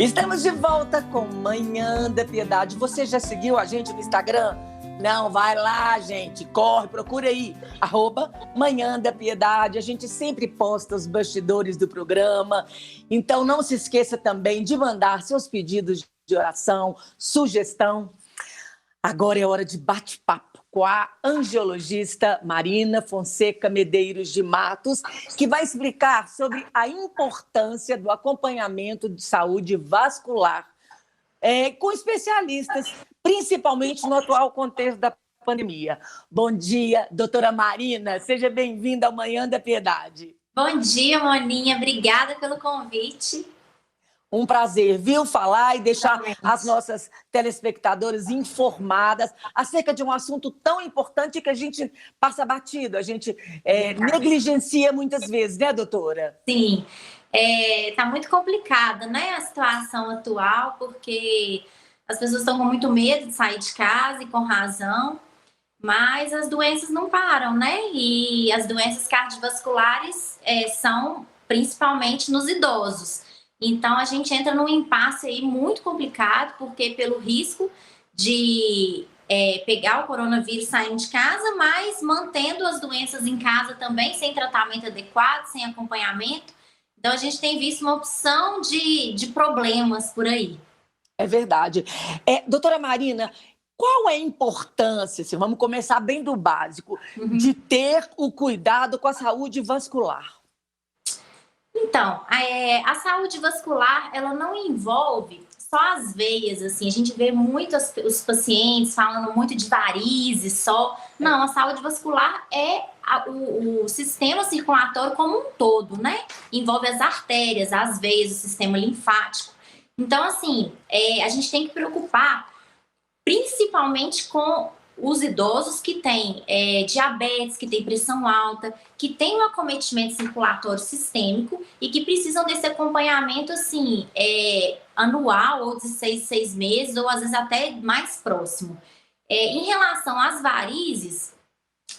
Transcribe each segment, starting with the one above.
Estamos de volta com Manhã da Piedade. Você já seguiu a gente no Instagram? Não, vai lá, gente. Corre, procura aí. @Manhã da Piedade. A gente sempre posta os bastidores do programa. Então, não se esqueça também de mandar seus pedidos de oração, sugestão. Agora é hora de bate-papo com a angiologista Marina Fonseca Medeiros de Matos, que vai explicar sobre a importância do acompanhamento de saúde vascular com especialistas, principalmente no atual contexto da pandemia. Bom dia, doutora Marina, seja bem-vinda ao Manhã da Piedade. Bom dia, Moninha, obrigada pelo convite. Um prazer, viu, falar e deixar as nossas telespectadoras informadas acerca de um assunto tão importante que a gente passa batido, a gente negligencia muitas vezes, né, doutora? Sim, tá muito complicada, né, a situação atual, porque as pessoas estão com muito medo de sair de casa e com razão, mas as doenças não param, né? E as doenças cardiovasculares são principalmente nos idosos. Então, a gente entra num impasse aí muito complicado, porque pelo risco de pegar o coronavírus saindo de casa, mas mantendo as doenças em casa também, sem tratamento adequado, sem acompanhamento. Então, a gente tem visto uma opção de problemas por aí. É verdade. Doutora Marina, qual é a importância, assim, vamos começar bem do básico, de ter o cuidado com a saúde vascular? Então, a saúde vascular, ela não envolve só as veias, assim, a gente vê muito os pacientes falando muito de varizes só. Não, a saúde vascular é o sistema circulatório como um todo, né? Envolve as artérias, as veias, o sistema linfático. Então, assim, a gente tem que preocupar principalmente com os idosos que têm diabetes, que têm pressão alta, que têm um acometimento circulatório sistêmico e que precisam desse acompanhamento, assim, anual, ou de 6 meses, ou às vezes até mais próximo. Em relação às varizes,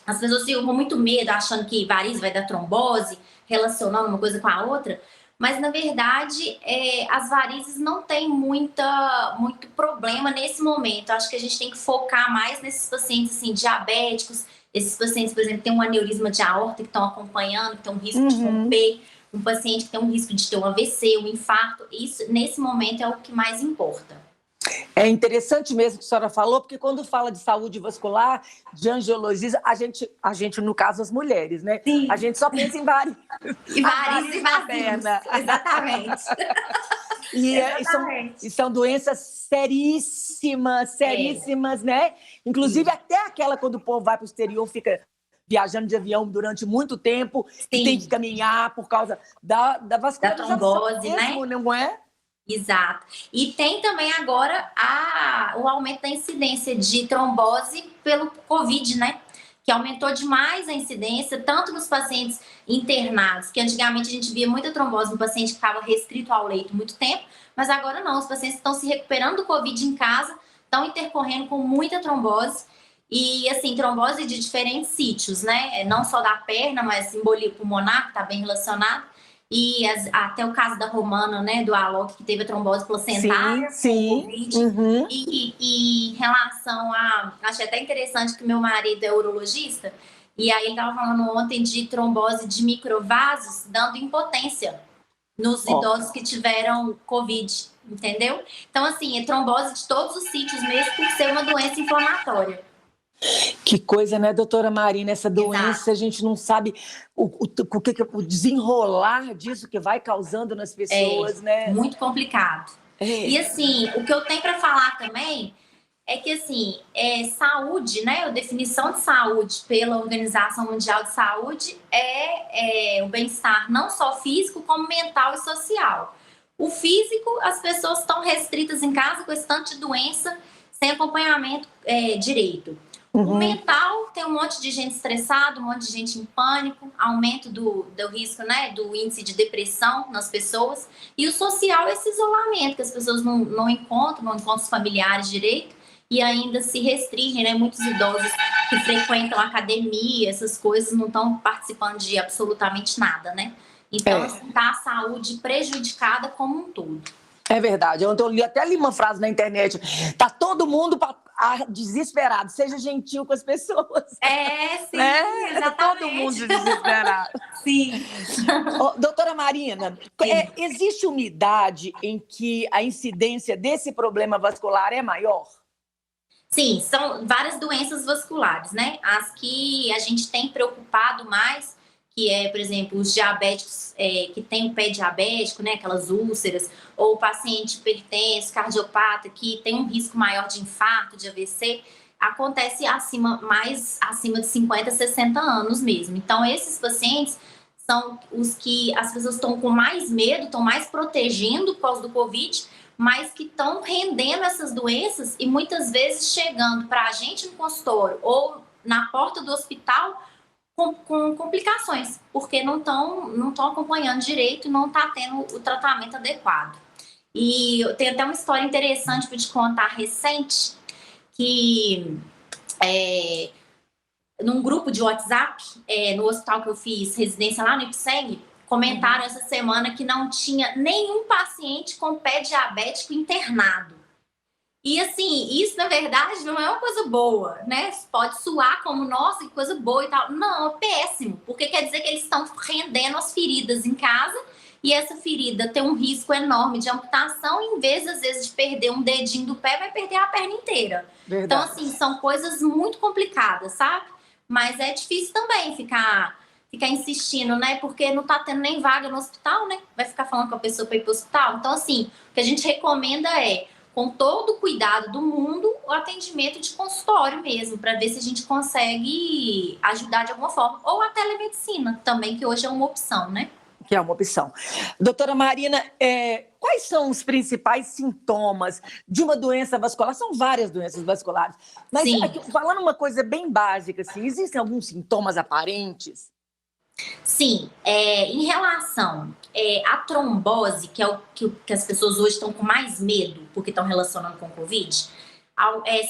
as pessoas ficam com muito medo, achando que varize vai dar trombose, relacionando uma coisa com a outra, mas na verdade as varizes não têm muito problema nesse momento. Acho que a gente tem que focar mais nesses pacientes assim, diabéticos, esses pacientes, por exemplo, que têm um aneurisma de aorta, que estão acompanhando, que tem um risco de romper, um paciente que tem um risco de ter um AVC, um infarto. Isso, nesse momento, é o que mais importa. É interessante mesmo que a senhora falou, porque quando fala de saúde vascular, de angiologia, a gente, no caso, as mulheres, né? Sim. A gente só pensa em varizes. E varizes e vazios. Exatamente. E são doenças seríssimas, né? Inclusive, até aquela quando o povo vai para o exterior, fica viajando de avião durante muito tempo, e tem que caminhar por causa da vascularização. Da trombose, mesmo, né? Não é? Exato. E tem também agora o aumento da incidência de trombose pelo Covid, né? Que aumentou demais a incidência, tanto nos pacientes internados, que antigamente a gente via muita trombose no paciente que estava restrito ao leito muito tempo, mas agora não, os pacientes estão se recuperando do Covid em casa, estão intercorrendo com muita trombose, e assim, trombose de diferentes sítios, né? Não só da perna, mas embolia pulmonar, que está bem relacionado. E até o caso da Romana, né, do Alok, que teve a trombose placentária. Sim. E em relação achei até interessante que meu marido é urologista, e aí ele estava falando ontem de trombose de microvasos, dando impotência nos idosos que tiveram Covid, entendeu? Então, assim, é trombose de todos os sítios mesmo, por ser uma doença inflamatória. Que coisa, né, doutora Marina? Essa doença, Exato. a gente não sabe o desenrolar disso que vai causando nas pessoas, né? Muito complicado. E assim, o que eu tenho para falar também é que assim, saúde, né? A definição de saúde pela Organização Mundial de Saúde é o bem-estar não só físico, como mental e social. O físico, as pessoas estão restritas em casa com esse tanto de doença, sem acompanhamento direito. O mental, tem um monte de gente estressada, um monte de gente em pânico, aumento do risco, né, do índice de depressão nas pessoas. E o social, esse isolamento, que as pessoas não encontram os familiares direito e ainda se restringem, né? Muitos idosos que frequentam academia, essas coisas, não estão participando de absolutamente nada, né? Então, assim, tá a saúde prejudicada como um todo. É verdade. Ontem eu até li uma frase na internet. Tá todo mundo desesperado. Seja gentil com as pessoas. Sim, né? exatamente. Todo mundo desesperado. Sim. Doutora Marina, existe uma idade em que a incidência desse problema vascular é maior? Sim, são várias doenças vasculares, né? As que a gente tem preocupado mais, que é, por exemplo, os diabéticos que tem o pé diabético, né? Aquelas úlceras, ou o paciente hipertenso, cardiopata, que tem um risco maior de infarto, de AVC, acontece mais acima de 50, 60 anos mesmo. Então, esses pacientes são os que as pessoas estão com mais medo, estão mais protegendo por causa do Covid, mas que estão rendendo essas doenças e muitas vezes chegando para a gente no consultório ou na porta do hospital com complicações, porque não estão acompanhando direito e não está tendo o tratamento adequado. E eu tenho até uma história interessante para te contar recente, que num grupo de WhatsApp, no hospital que eu fiz residência lá no Ipseng, comentaram essa semana que não tinha nenhum paciente com pé diabético internado. E assim, isso na verdade não é uma coisa boa, né? Pode soar como, nossa, que coisa boa e tal. Não, é péssimo, porque quer dizer que eles estão rendendo as feridas em casa e essa ferida tem um risco enorme de amputação e em vez, às vezes, de perder um dedinho do pé, vai perder a perna inteira. Verdade. Então, assim, são coisas muito complicadas, sabe? Mas é difícil também ficar insistindo, né? Porque não tá tendo nem vaga no hospital, né? Vai ficar falando com a pessoa para ir pro hospital. Então, assim, o que a gente recomenda com todo o cuidado do mundo, o atendimento de consultório mesmo, para ver se a gente consegue ajudar de alguma forma. Ou a telemedicina também, que hoje é uma opção, né? Que é uma opção. Doutora Marina, quais são os principais sintomas de uma doença vascular? São várias doenças vasculares. Mas aqui, falando uma coisa bem básica, assim, existem alguns sintomas aparentes? Sim, em relação à trombose, que é o que as pessoas hoje estão com mais medo, porque estão relacionando com o Covid,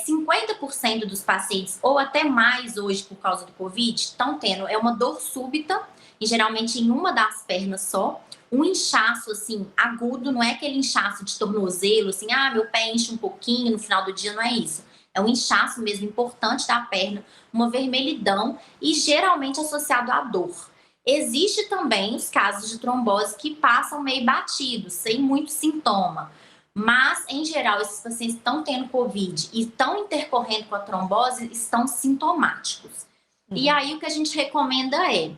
50% dos pacientes, ou até mais hoje por causa do Covid, estão tendo uma dor súbita, e geralmente em uma das pernas só, um inchaço, assim, agudo, não é aquele inchaço de tornozelo, assim, meu pé enche um pouquinho no final do dia, não é isso. É um inchaço mesmo importante da perna, uma vermelhidão e geralmente associado à dor. Existe também os casos de trombose que passam meio batidos, sem muito sintoma. Mas, em geral, esses pacientes estão tendo Covid e estão intercorrendo com a trombose, estão sintomáticos. E aí, o que a gente recomenda é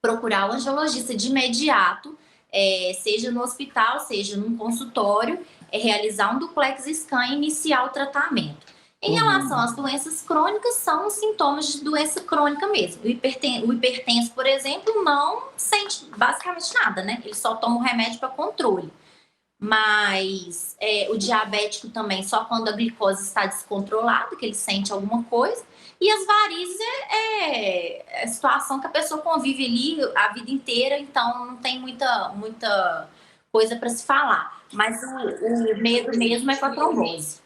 procurar o angiologista de imediato, seja no hospital, seja num consultório, realizar um duplex scan e iniciar o tratamento. Em relação às doenças crônicas, são os sintomas de doença crônica mesmo. O hipertenso, por exemplo, não sente basicamente nada, né? Ele só toma o remédio para controle. Mas o diabético também, só quando a glicose está descontrolada, que ele sente alguma coisa. E as varizes é a situação que a pessoa convive ali a vida inteira, então não tem muita coisa para se falar. Mas o medo mesmo é com a trombose.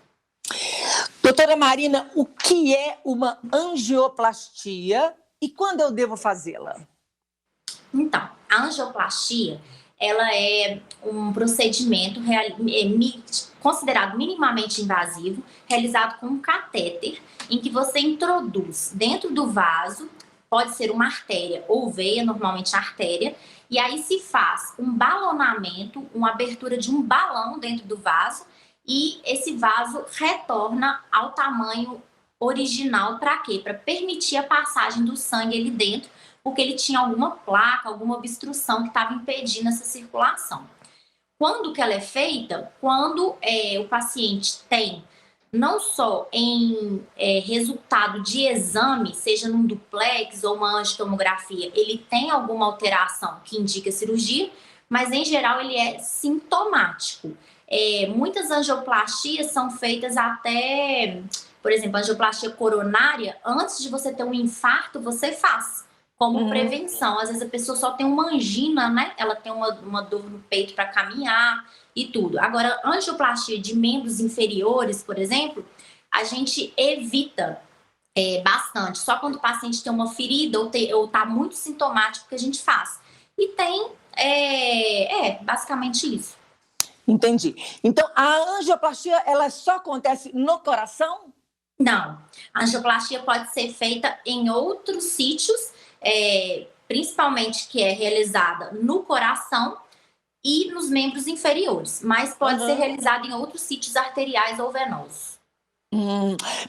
Doutora Marina, o que é uma angioplastia e quando eu devo fazê-la? Então, a angioplastia, ela é um procedimento considerado minimamente invasivo, realizado com um catéter, em que você introduz dentro do vaso, pode ser uma artéria ou veia, normalmente artéria, e aí se faz um balonamento, uma abertura de um balão dentro do vaso, e esse vaso retorna ao tamanho original para quê? Para permitir a passagem do sangue ali dentro, porque ele tinha alguma placa, alguma obstrução que estava impedindo essa circulação. Quando que ela é feita? Quando o paciente tem, não só em resultado de exame, seja num duplex ou uma angiotomografia, ele tem alguma alteração que indica cirurgia, mas em geral ele é sintomático. Muitas angioplastias são feitas até, por exemplo, a angioplastia coronária, antes de você ter um infarto, você faz como prevenção. Às vezes a pessoa só tem uma angina, né? Ela tem uma dor no peito para caminhar e tudo. Agora, angioplastia de membros inferiores, por exemplo, a gente evita bastante. Só quando o paciente tem uma ferida ou tá muito sintomático que a gente faz. E tem, basicamente isso. Entendi. Então, a angioplastia, ela só acontece no coração? Não, a angioplastia pode ser feita em outros sítios, principalmente que é realizada no coração e nos membros inferiores, mas pode ser realizada em outros sítios arteriais ou venosos.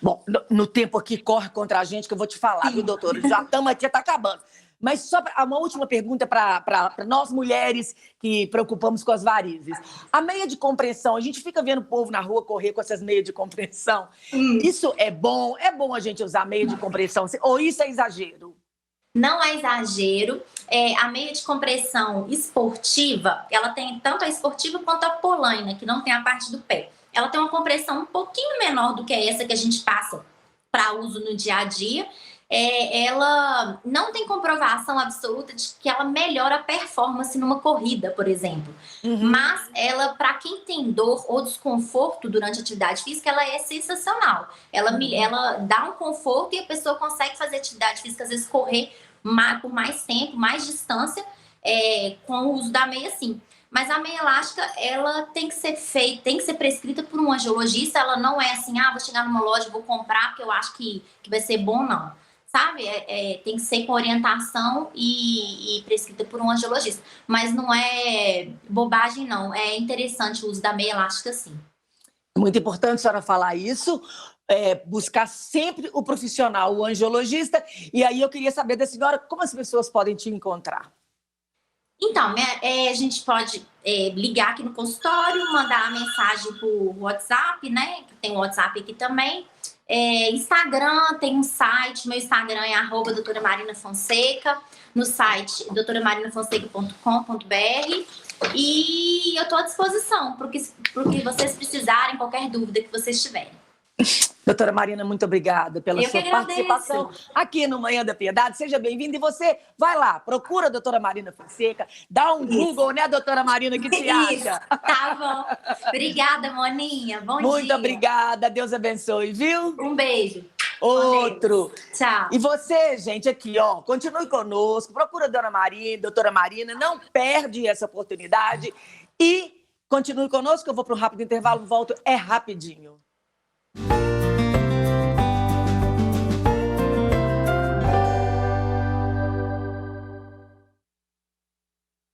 Bom, no tempo aqui corre contra a gente, que eu vou te falar, viu, doutora? Já estamos aqui, está acabando. Mas só uma última pergunta para nós mulheres que preocupamos com as varizes. A meia de compressão, a gente fica vendo o povo na rua correr com essas meias de compressão. Isso é bom? É bom a gente usar meia de compressão? Ou isso é exagero? Não é exagero. A meia de compressão esportiva, ela tem tanto a esportiva quanto a polaina, que não tem a parte do pé. Ela tem uma compressão um pouquinho menor do que essa que a gente passa para uso no dia a dia. Ela não tem comprovação absoluta de que ela melhora a performance numa corrida, por exemplo. Mas ela, para quem tem dor ou desconforto durante a atividade física, ela é sensacional. Ela dá um conforto e a pessoa consegue fazer atividade física, às vezes correr por mais tempo, mais distância, com o uso da meia, sim. Mas a meia elástica, ela tem que ser feita, tem que ser prescrita por um angiologista. Ela não é assim, vou chegar numa loja e vou comprar porque eu acho que vai ser bom, não. Sabe? Tem que ser com orientação e prescrita por um angiologista. Mas não é bobagem, não. É interessante o uso da meia elástica, sim. Muito importante a senhora falar isso. Buscar sempre o profissional, o angiologista. E aí eu queria saber da senhora como as pessoas podem te encontrar. Então, a gente pode ligar aqui no consultório, mandar a mensagem por WhatsApp, né? Tem o WhatsApp aqui também. Instagram, tem um site, meu Instagram é @doutora Marina Fonseca, no site doutoramariнаfonseca.com.br, e eu estou à disposição para o que vocês precisarem, qualquer dúvida que vocês tiverem. Doutora Marina, muito obrigada pela sua participação aqui no Manhã da Piedade. Seja bem-vinda. E você vai lá, procura a doutora Marina Fonseca, dá um Google, né, doutora Marina, que te acha? Tá bom. Obrigada, Moninha. Bom dia. Muito obrigada. Deus abençoe, viu? Um beijo. Outro. Tchau. E você, gente, aqui, ó, continue conosco, procura a doutora Marina, não perde essa oportunidade e continue conosco, eu vou para um rápido intervalo, volto, rapidinho.